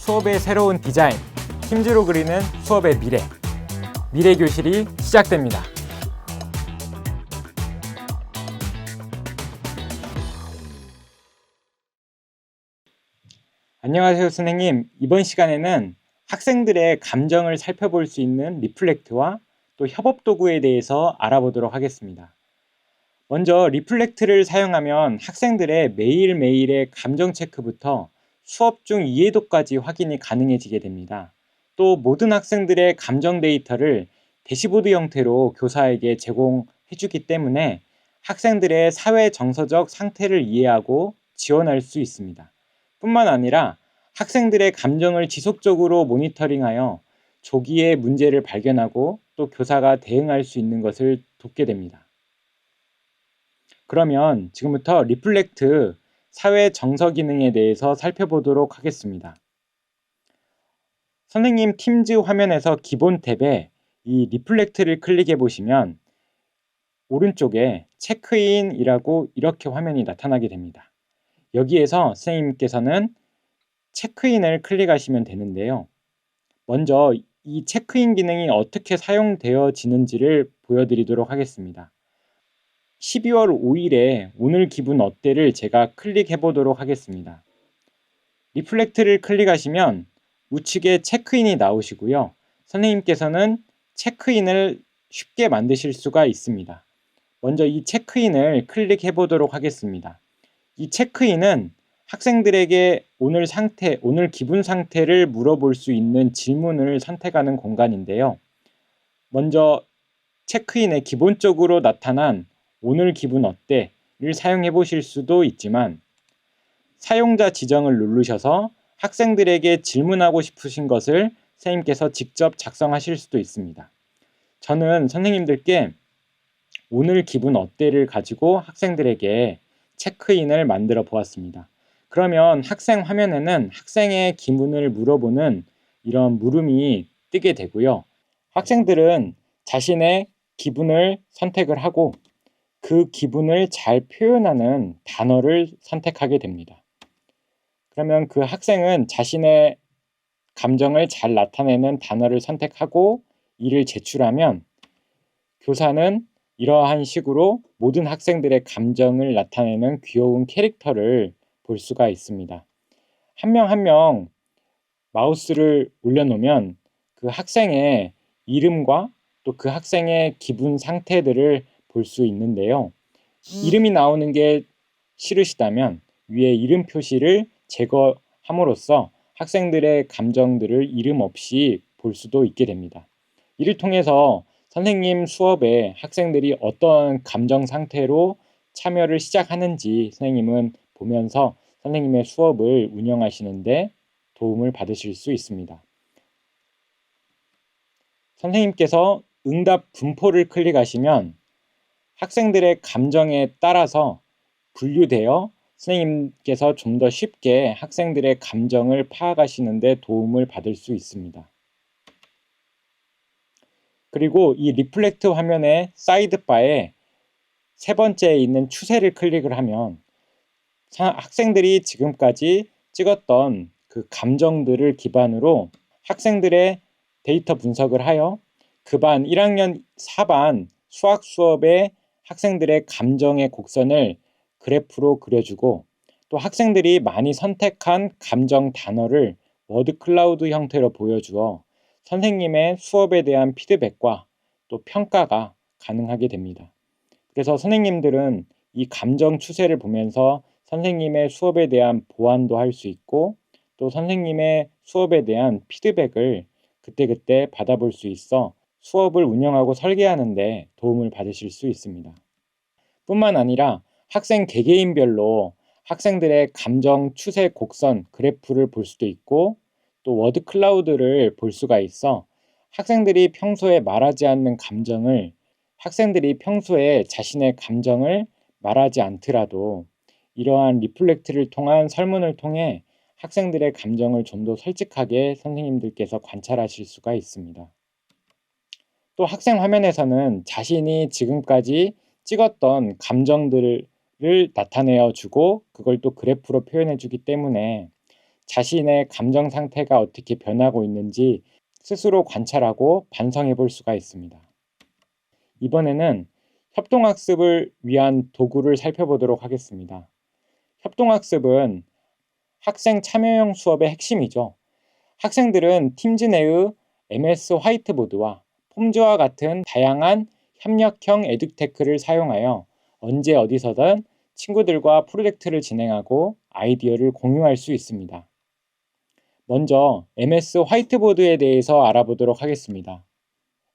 수업의 새로운 디자인, 팀즈로 그리는 수업의 미래 교실이 시작됩니다. 안녕하세요, 선생님. 이번 시간에는 학생들의 감정을 살펴볼 수 있는 리플렉트와 또 협업 도구에 대해서 알아보도록 하겠습니다. 먼저 리플렉트를 사용하면 학생들의 매일매일의 감정 체크부터 수업 중 이해도까지 확인이 가능해지게 됩니다. 또 모든 학생들의 감정 데이터를 대시보드 형태로 교사에게 제공해주기 때문에 학생들의 사회 정서적 상태를 이해하고 지원할 수 있습니다. 뿐만 아니라 학생들의 감정을 지속적으로 모니터링하여 조기에 문제를 발견하고 또 교사가 대응할 수 있는 것을 돕게 됩니다. 그러면 지금부터 리플렉트 사회 정서 기능에 대해서 살펴보도록 하겠습니다. 선생님 팀즈 화면에서 기본 탭에 이 리플렉트를 클릭해 보시면 오른쪽에 체크인이라고 이렇게 화면이 나타나게 됩니다. 여기에서 선생님께서는 체크인을 클릭하시면 되는데요. 먼저 이 체크인 기능이 어떻게 사용되어지는지를 보여드리도록 하겠습니다. 12월 5일에 오늘 기분 어때를 제가 클릭해 보도록 하겠습니다. 리플렉트를 클릭하시면 우측에 체크인이 나오시고요. 선생님께서는 체크인을 쉽게 만드실 수가 있습니다. 먼저 이 체크인을 클릭해 보도록 하겠습니다. 이 체크인은 학생들에게 오늘 기분 상태를 물어볼 수 있는 질문을 선택하는 공간인데요. 먼저 체크인에 기본적으로 나타난 오늘 기분 어때를 사용해 보실 수도 있지만 사용자 지정을 누르셔서 학생들에게 질문하고 싶으신 것을 선생님께서 직접 작성하실 수도 있습니다. 저는 선생님들께 오늘 기분 어때를 가지고 학생들에게 체크인을 만들어 보았습니다. 그러면 학생 화면에는 학생의 기분을 물어보는 이런 물음이 뜨게 되고요. 학생들은 자신의 기분을 선택을 하고 그 기분을 잘 표현하는 단어를 선택하게 됩니다. 그러면 그 학생은 자신의 감정을 잘 나타내는 단어를 선택하고 이를 제출하면 교사는 이러한 식으로 모든 학생들의 감정을 나타내는 귀여운 캐릭터를 볼 수가 있습니다. 한 명 한 명 마우스를 올려놓으면 그 학생의 이름과 또 그 학생의 기분 상태들을 볼 수 있는데요. 이름이 나오는 게 싫으시다면 위에 이름 표시를 제거함으로써 학생들의 감정들을 이름 없이 볼 수도 있게 됩니다. 이를 통해서 선생님 수업에 학생들이 어떤 감정 상태로 참여를 시작하는지 선생님은 보면서 선생님의 수업을 운영하시는데 도움을 받으실 수 있습니다. 선생님께서 응답 분포를 클릭하시면 학생들의 감정에 따라서 분류되어 선생님께서 좀 더 쉽게 학생들의 감정을 파악하시는 데 도움을 받을 수 있습니다. 그리고 이 리플렉트 화면의 사이드바에 세 번째에 있는 추세를 클릭을 하면 학생들이 지금까지 찍었던 그 감정들을 기반으로 학생들의 데이터 분석을 하여 그 반 1학년 4반 수학 수업의 학생들의 감정의 곡선을 그래프로 그려주고 또 학생들이 많이 선택한 감정 단어를 워드 클라우드 형태로 보여주어 선생님의 수업에 대한 피드백과 또 평가가 가능하게 됩니다. 그래서 선생님들은 이 감정 추세를 보면서 선생님의 수업에 대한 보완도 할 수 있고 또 선생님의 수업에 대한 피드백을 그때그때 받아볼 수 있어 수업을 운영하고 설계하는 데 도움을 받으실 수 있습니다. 뿐만 아니라 학생 개개인별로 학생들의 감정 추세 곡선 그래프를 볼 수도 있고 또 워드 클라우드를 볼 수가 있어 학생들이 평소에 말하지 않는 감정을 학생들이 평소에 자신의 감정을 말하지 않더라도 이러한 리플렉트를 통한 설문을 통해 학생들의 감정을 좀 더 솔직하게 선생님들께서 관찰하실 수가 있습니다. 또 학생 화면에서는 자신이 지금까지 찍었던 감정들을 나타내어 주고 그걸 또 그래프로 표현해 주기 때문에 자신의 감정 상태가 어떻게 변하고 있는지 스스로 관찰하고 반성해 볼 수가 있습니다. 이번에는 협동학습을 위한 도구를 살펴보도록 하겠습니다. 협동학습은 학생 참여형 수업의 핵심이죠. 학생들은 팀즈 내의 MS 화이트보드와 폼즈와 같은 다양한 협력형 에듀테크를 사용하여 언제 어디서든 친구들과 프로젝트를 진행하고 아이디어를 공유할 수 있습니다. 먼저 MS 화이트보드에 대해서 알아보도록 하겠습니다.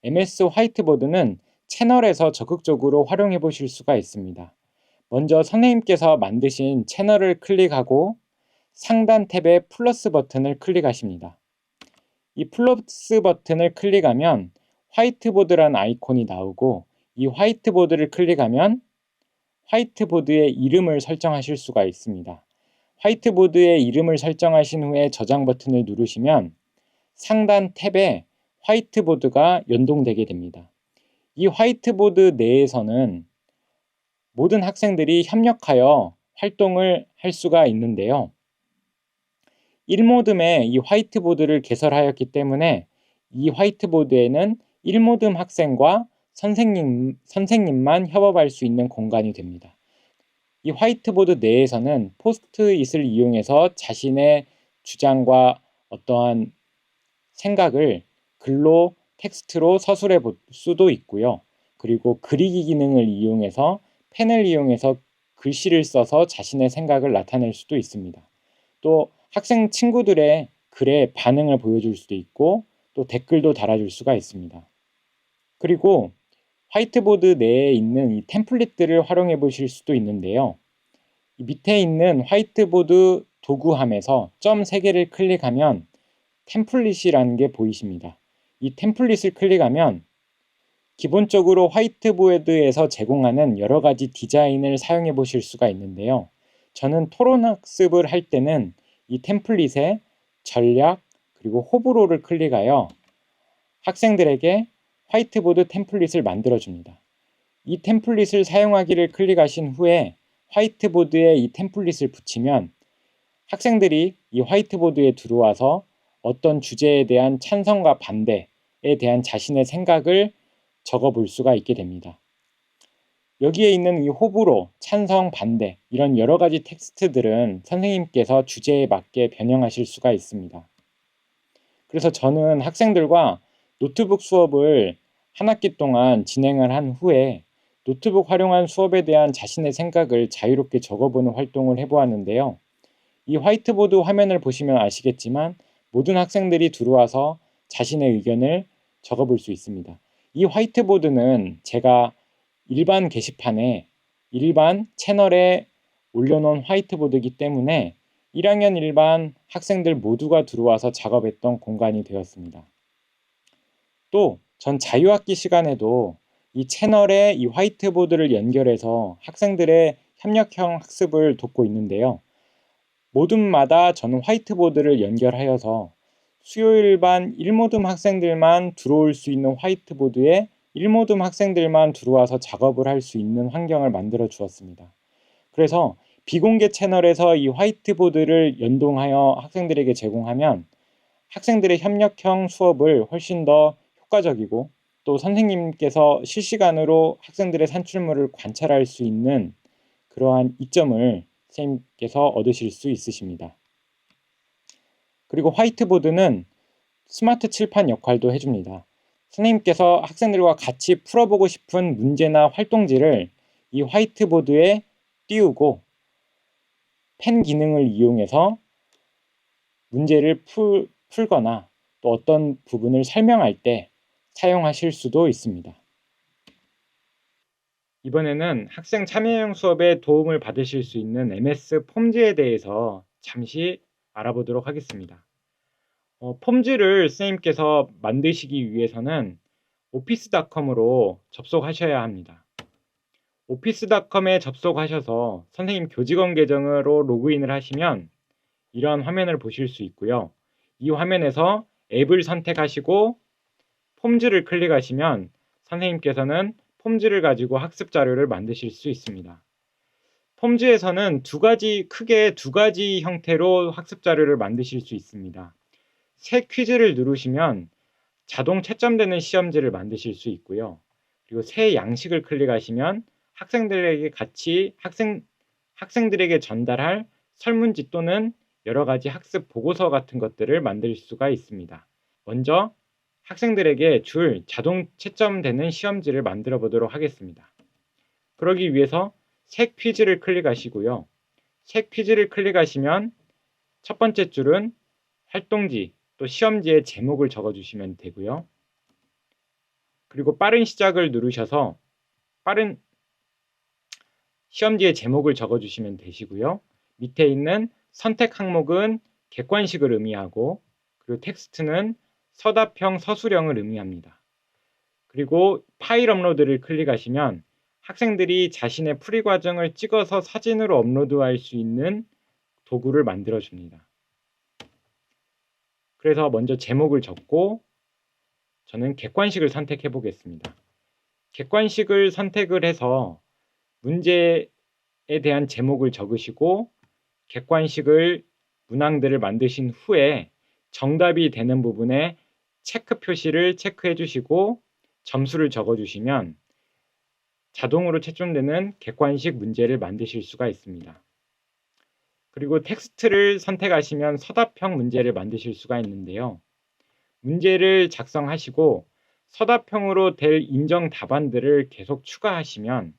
MS 화이트보드는 채널에서 적극적으로 활용해 보실 수가 있습니다. 먼저 선생님께서 만드신 채널을 클릭하고 상단 탭의 플러스 버튼을 클릭하십니다. 이 플러스 버튼을 클릭하면 화이트보드라는 아이콘이 나오고 이 화이트보드를 클릭하면 화이트보드의 이름을 설정하실 수가 있습니다. 화이트보드의 이름을 설정하신 후에 저장 버튼을 누르시면 상단 탭에 화이트보드가 연동되게 됩니다. 이 화이트보드 내에서는 모든 학생들이 협력하여 활동을 할 수가 있는데요. 1모듬에 이 화이트보드를 개설하였기 때문에 이 화이트보드에는 1모듬 학생과 선생님만 협업할 수 있는 공간이 됩니다. 이 화이트보드 내에서는 포스트잇을 이용해서 자신의 주장과 어떠한 생각을 글로 텍스트로 서술해 볼 수도 있고요. 그리고 그리기 기능을 이용해서 펜을 이용해서 글씨를 써서 자신의 생각을 나타낼 수도 있습니다. 또 학생 친구들의 글에 반응을 보여줄 수도 있고 또 댓글도 달아줄 수가 있습니다. 그리고 화이트보드 내에 있는 이 템플릿들을 활용해 보실 수도 있는데요. 이 밑에 있는 화이트보드 도구함에서 점 3개를 클릭하면 템플릿이라는 게 보이십니다. 이 템플릿을 클릭하면 기본적으로 화이트보드에서 제공하는 여러 가지 디자인을 사용해 보실 수가 있는데요. 저는 토론 학습을 할 때는 이 템플릿에 전략 그리고 호불호를 클릭하여 학생들에게 화이트보드 템플릿을 만들어 줍니다. 이 템플릿을 사용하기를 클릭하신 후에 화이트보드에 이 템플릿을 붙이면 학생들이 이 화이트보드에 들어와서 어떤 주제에 대한 찬성과 반대에 대한 자신의 생각을 적어 볼 수가 있게 됩니다. 여기에 있는 이 호불호, 찬성, 반대 이런 여러 가지 텍스트들은 선생님께서 주제에 맞게 변형하실 수가 있습니다. 그래서 저는 학생들과 노트북 수업을 한 학기 동안 진행을 한 후에 노트북 활용한 수업에 대한 자신의 생각을 자유롭게 적어보는 활동을 해보았는데요. 이 화이트보드 화면을 보시면 아시겠지만 모든 학생들이 들어와서 자신의 의견을 적어볼 수 있습니다. 이 화이트보드는 제가 일반 게시판에 일반 채널에 올려놓은 화이트보드이기 때문에 1학년 일반 학생들 모두가 들어와서 작업했던 공간이 되었습니다. 또 전 자유학기 시간에도 이 채널에 이 화이트보드를 연결해서 학생들의 협력형 학습을 돕고 있는데요. 모둠마다 저는 화이트보드를 연결하여서 수요일반 1모듬 학생들만 들어올 수 있는 화이트보드에 1모듬 학생들만 들어와서 작업을 할 수 있는 환경을 만들어 주었습니다. 그래서 비공개 채널에서 이 화이트보드를 연동하여 학생들에게 제공하면 학생들의 협력형 수업을 훨씬 더 효과적이고 또 선생님께서 실시간으로 학생들의 산출물을 관찰할 수 있는 그러한 이점을 선생님께서 얻으실 수 있으십니다. 그리고 화이트보드는 스마트 칠판 역할도 해줍니다. 선생님께서 학생들과 같이 풀어보고 싶은 문제나 활동지를 이 화이트보드에 띄우고 펜 기능을 이용해서 문제를 풀거나 또 어떤 부분을 설명할 때 사용하실 수도 있습니다. 이번에는 학생 참여형 수업에 도움을 받으실 수 있는 MS 폼즈에 대해서 잠시 알아보도록 하겠습니다. 폼즈를 선생님께서 만드시기 위해서는 오피스닷컴으로 접속하셔야 합니다. 오피스닷컴에 접속하셔서 선생님 교직원 계정으로 로그인을 하시면 이런 화면을 보실 수 있고요. 이 화면에서 앱을 선택하시고 폼즈를 클릭하시면 선생님께서는 폼즈를 가지고 학습 자료를 만드실 수 있습니다. 폼즈에서는 크게 두 가지 형태로 학습 자료를 만드실 수 있습니다. 새 퀴즈를 누르시면 자동 채점되는 시험지를 만드실 수 있고요. 그리고 새 양식을 클릭하시면 학생들에게 전달할 설문지 또는 여러 가지 학습 보고서 같은 것들을 만들 수가 있습니다. 먼저 학생들에게 줄 자동 채점되는 시험지를 만들어 보도록 하겠습니다. 그러기 위해서 새 퀴즈를 클릭하시고요. 새 퀴즈를 클릭하시면 첫 번째 줄은 활동지 또 시험지의 제목을 적어주시면 되고요. 그리고 빠른 시작을 누르셔서 시험지의 제목을 적어주시면 되시고요. 밑에 있는 선택 항목은 객관식을 의미하고 그리고 텍스트는 서답형 서술형을 의미합니다. 그리고 파일 업로드를 클릭하시면 학생들이 자신의 풀이 과정을 찍어서 사진으로 업로드할 수 있는 도구를 만들어 줍니다. 그래서 먼저 제목을 적고 저는 객관식을 선택해 보겠습니다. 객관식을 선택을 해서 문제에 대한 제목을 적으시고 객관식을 문항들을 만드신 후에 정답이 되는 부분에 체크 표시를 체크해 주시고 점수를 적어 주시면 자동으로 채점되는 객관식 문제를 만드실 수가 있습니다. 그리고 텍스트를 선택하시면 서답형 문제를 만드실 수가 있는데요. 문제를 작성하시고 서답형으로 될 인정 답안들을 계속 추가하시면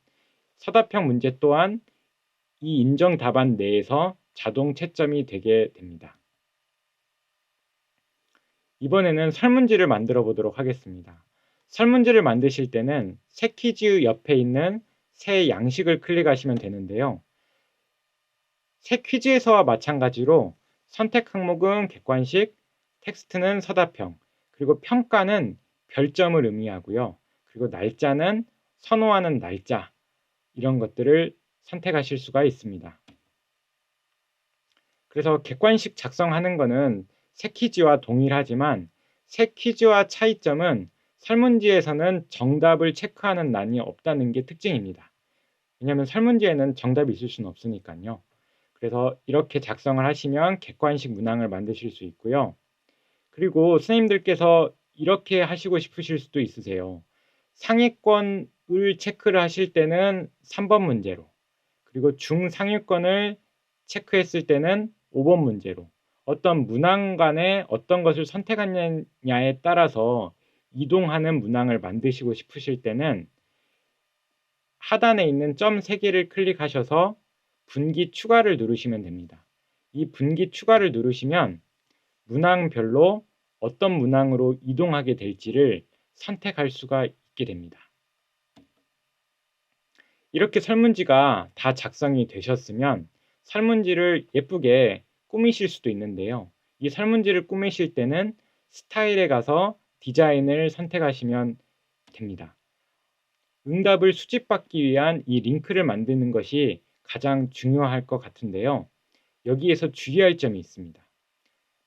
서답형 문제 또한 이 인정 답안 내에서 자동 채점이 되게 됩니다. 이번에는 설문지를 만들어 보도록 하겠습니다. 설문지를 만드실 때는 새 퀴즈 옆에 있는 새 양식을 클릭하시면 되는데요. 새 퀴즈에서와 마찬가지로 선택 항목은 객관식, 텍스트는 서답형, 그리고 평가는 별점을 의미하고요. 그리고 날짜는 선호하는 날짜, 이런 것들을 선택하실 수가 있습니다. 그래서 객관식 작성하는 것은 새 퀴즈와 동일하지만 새 퀴즈와 차이점은 설문지에서는 정답을 체크하는 난이 없다는 게 특징입니다. 왜냐하면 설문지에는 정답이 있을 수는 없으니까요. 그래서 이렇게 작성을 하시면 객관식 문항을 만드실 수 있고요. 그리고 선생님들께서 이렇게 하시고 싶으실 수도 있으세요. 상위권을 체크를 하실 때는 3번 문제로, 그리고 중상위권을 체크했을 때는 5번 문제로, 어떤 문항 간에 어떤 것을 선택하느냐에 따라서 이동하는 문항을 만드시고 싶으실 때는 하단에 있는 점 3개를 클릭하셔서 분기 추가를 누르시면 됩니다. 이 분기 추가를 누르시면 문항별로 어떤 문항으로 이동하게 될지를 선택할 수가 있게 됩니다. 이렇게 설문지가 다 작성이 되셨으면 설문지를 예쁘게 꾸미실 수도 있는데요. 이 설문지를 꾸미실 때는 스타일에 가서 디자인을 선택하시면 됩니다. 응답을 수집받기 위한 이 링크를 만드는 것이 가장 중요할 것 같은데요. 여기에서 주의할 점이 있습니다.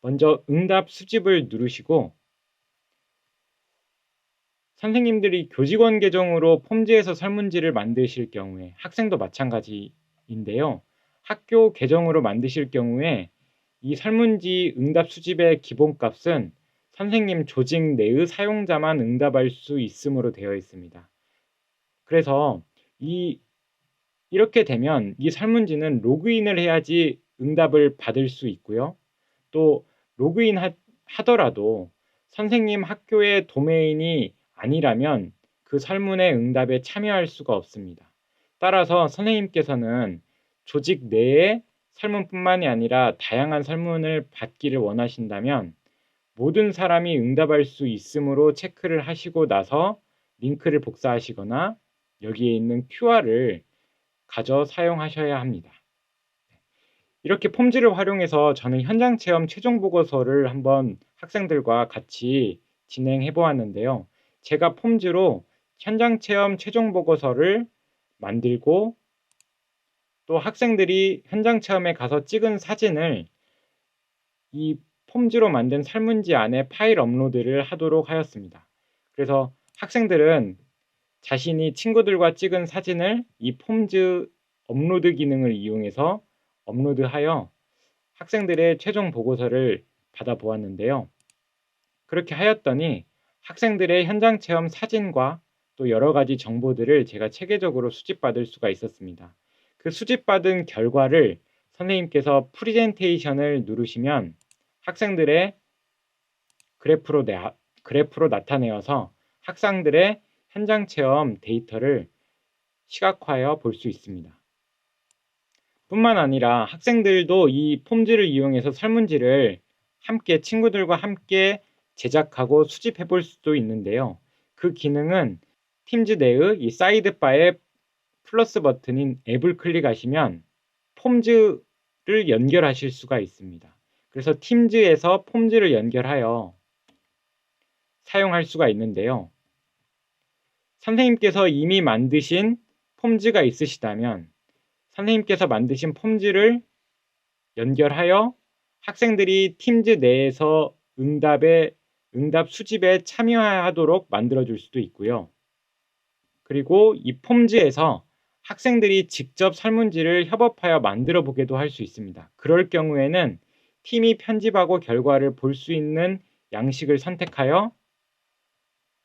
먼저 응답 수집을 누르시고 선생님들이 교직원 계정으로 폼즈에서 설문지를 만드실 경우에 학생도 마찬가지인데요. 학교 계정으로 만드실 경우에 이 설문지 응답 수집의 기본값은 선생님 조직 내의 사용자만 응답할 수 있음으로 되어 있습니다. 그래서 이렇게 되면 이 설문지는 로그인을 해야지 응답을 받을 수 있고요. 또 로그인 하더라도 선생님 학교의 도메인이 아니라면 그 설문의 응답에 참여할 수가 없습니다. 따라서 선생님께서는 조직 내의 설문뿐만이 아니라 다양한 설문을 받기를 원하신다면 모든 사람이 응답할 수 있으므로 체크를 하시고 나서 링크를 복사하시거나 여기에 있는 QR을 가져 사용하셔야 합니다. 이렇게 폼즈를 활용해서 저는 현장 체험 최종 보고서를 한번 학생들과 같이 진행해 보았는데요. 제가 폼즈로 현장 체험 최종 보고서를 만들고 또 학생들이 현장 체험에 가서 찍은 사진을 이 폼즈로 만든 설문지 안에 파일 업로드를 하도록 하였습니다. 그래서 학생들은 자신이 친구들과 찍은 사진을 이 폼즈 업로드 기능을 이용해서 업로드하여 학생들의 최종 보고서를 받아보았는데요. 그렇게 하였더니 학생들의 현장 체험 사진과 또 여러 가지 정보들을 제가 체계적으로 수집받을 수가 있었습니다. 그 수집받은 결과를 선생님께서 프레젠테이션을 누르시면 학생들의 그래프로 나타내어서 학생들의 현장 체험 데이터를 시각화하여 볼 수 있습니다. 뿐만 아니라 학생들도 이 폼즈를 이용해서 설문지를 친구들과 함께 제작하고 수집해 볼 수도 있는데요. 그 기능은 팀즈 내의 이 사이드바의 플러스 버튼인 앱을 클릭하시면 폼즈를 연결하실 수가 있습니다. 그래서 팀즈에서 폼즈를 연결하여 사용할 수가 있는데요. 선생님께서 이미 만드신 폼즈가 있으시다면 선생님께서 만드신 폼즈를 연결하여 학생들이 팀즈 내에서 응답 수집에 참여하도록 만들어줄 수도 있고요. 그리고 이 폼즈에서 학생들이 직접 설문지를 협업하여 만들어 보게도 할 수 있습니다. 그럴 경우에는 팀이 편집하고 결과를 볼 수 있는 양식을 선택하여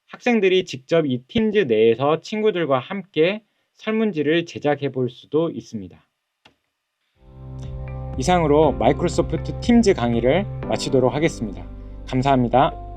학생들이 직접 이 팀즈 내에서 친구들과 함께 설문지를 제작해 볼 수도 있습니다. 이상으로 마이크로소프트 팀즈 강의를 마치도록 하겠습니다. 감사합니다.